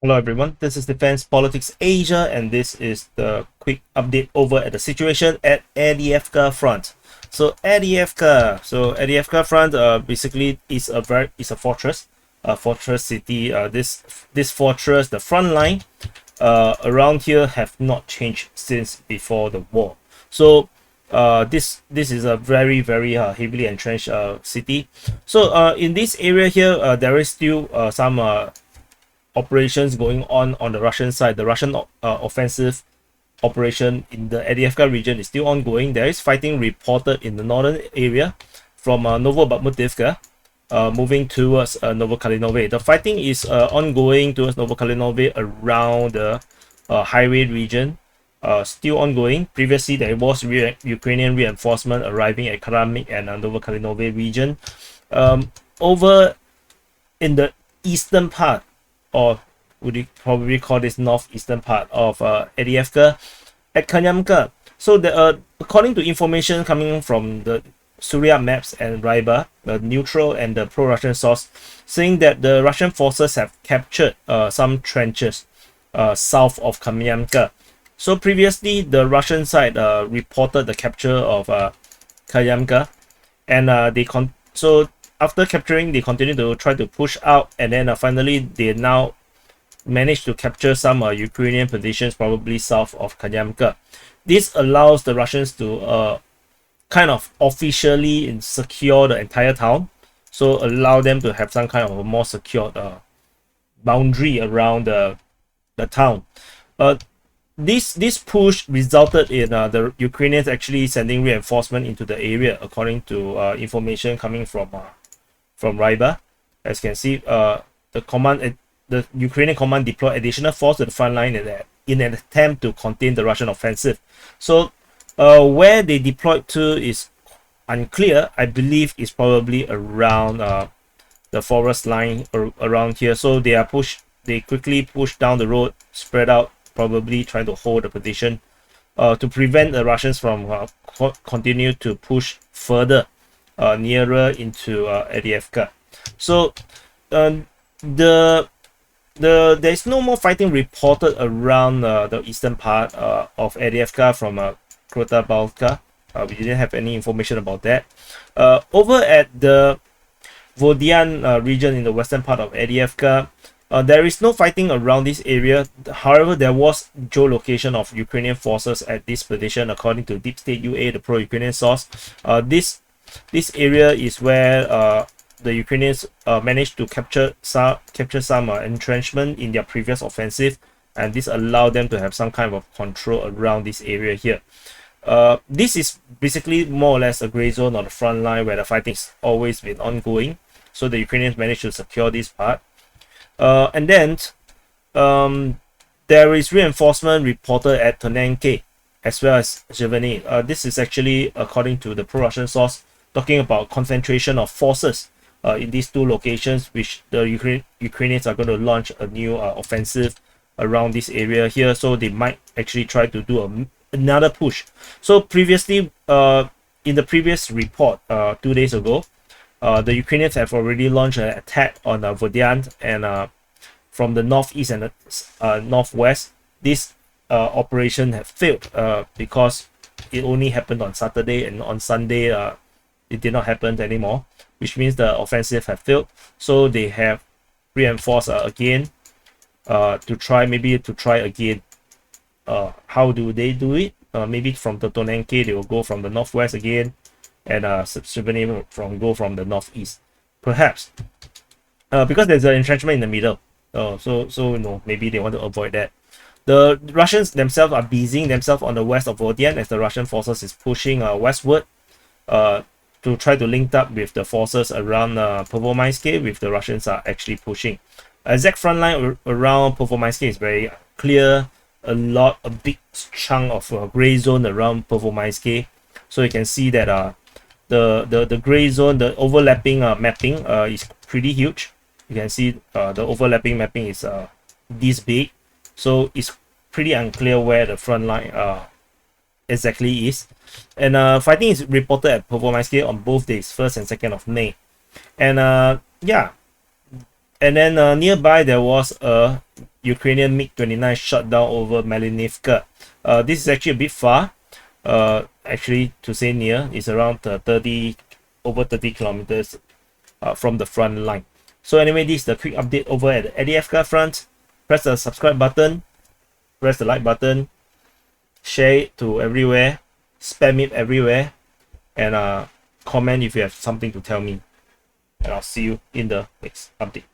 Hello everyone, this is Defense Politics Asia, and this is the quick update over at the situation at Avdiivka Front. So Avdiivka Front basically is a fortress, city. This fortress, the front line around here have not changed since before the war. So this is a very heavily entrenched city. So in this area here, there is still some operations going on the Russian side. The Russian offensive operation in the Avdiivka region is still ongoing. There is fighting reported in the northern area from Novobakhmutivka moving towards Novokalinove. The fighting is ongoing towards Novokalinove around the highway region. Still ongoing. Previously, there was Ukrainian reinforcement arriving at Kramnik and Novokalinove region. Over in the eastern part, or would you probably call this northeastern part of Avdiivka, at Kamyanka. So according to information coming from the Surya Maps and Ryba, the neutral and the pro-Russian source, saying that the Russian forces have captured some trenches south of Kamyanka. So previously, the Russian side reported the capture of Kamyanka, and so after capturing, they continue to try to push out, and then finally they now managed to capture some Ukrainian positions, probably south of Kamyanka. This allows the Russians to kind of officially secure the entire town, so allow them to have some kind of a more secured boundary around the town. This push resulted in the Ukrainians actually sending reinforcement into the area, according to information coming from Ryba. As you can see, the Ukrainian command deployed additional force to the front line in an attempt to contain the Russian offensive. So where they deployed to is unclear. I believe it's probably around the forest line around here. So they quickly push down the road, spread out, probably trying to hold the position to prevent the Russians from continue to push further nearer into Avdiivka. So there's no more fighting reported around the eastern part of Avdiivka from Krotabalka. We didn't have any information about that. Over at the Vodyane region in the western part of Avdiivka, there is no fighting around this area. However, there was geolocation of Ukrainian forces at this position, according to Deep State UA, the pro-Ukrainian source. This area is where the Ukrainians managed to capture some entrenchment in their previous offensive, and this allowed them to have some kind of control around this area here. This is basically more or less a gray zone on the front line where the fighting's always been ongoing. So the Ukrainians managed to secure this part. And then there is reinforcement reported at Tonenke as well as Sjeverne. This is actually, according to the pro-Russian source, talking about concentration of forces in these two locations, which the Ukrainians are going to launch a new offensive around this area here. So they might actually try to do another push. So previously, in the previous report 2 days ago, the Ukrainians have already launched an attack on Vodyane, and from the northeast and the northwest, this operation have failed because it only happened on Saturday, and on Sunday it did not happen anymore, which means the offensive have failed. So they have reinforced again to try again. How do they do it? Maybe from the Tonenke, they will go from the northwest again, and Sjeverne go from the northeast, perhaps, because there's an entrenchment in the middle. So maybe they want to avoid that. The Russians themselves are busying themselves on the west of Vodyane as the Russian forces is pushing westward to try to link up with the forces around Pervomaiske, with the Russians are actually pushing. Exact front line around Pervomaiske is very clear. A big chunk of gray zone around Pervomaiske. So you can see that the gray zone, the overlapping mapping is pretty huge. You can see the overlapping mapping is this big. So it's pretty unclear where the front line exactly is. And fighting is reported at Pervomaiske on both days, 1st and 2nd of May. And yeah, and then nearby there was a Ukrainian MiG-29 shot down over Malinivka. This is actually a bit far. Actually, to say near, is around over 30 kilometers from the front line. So anyway, this is the quick update over at the Avdiivka Front. Press the subscribe button, press the like button, share it to everywhere, spam it everywhere, and comment if you have something to tell me. And I'll see you in the next update.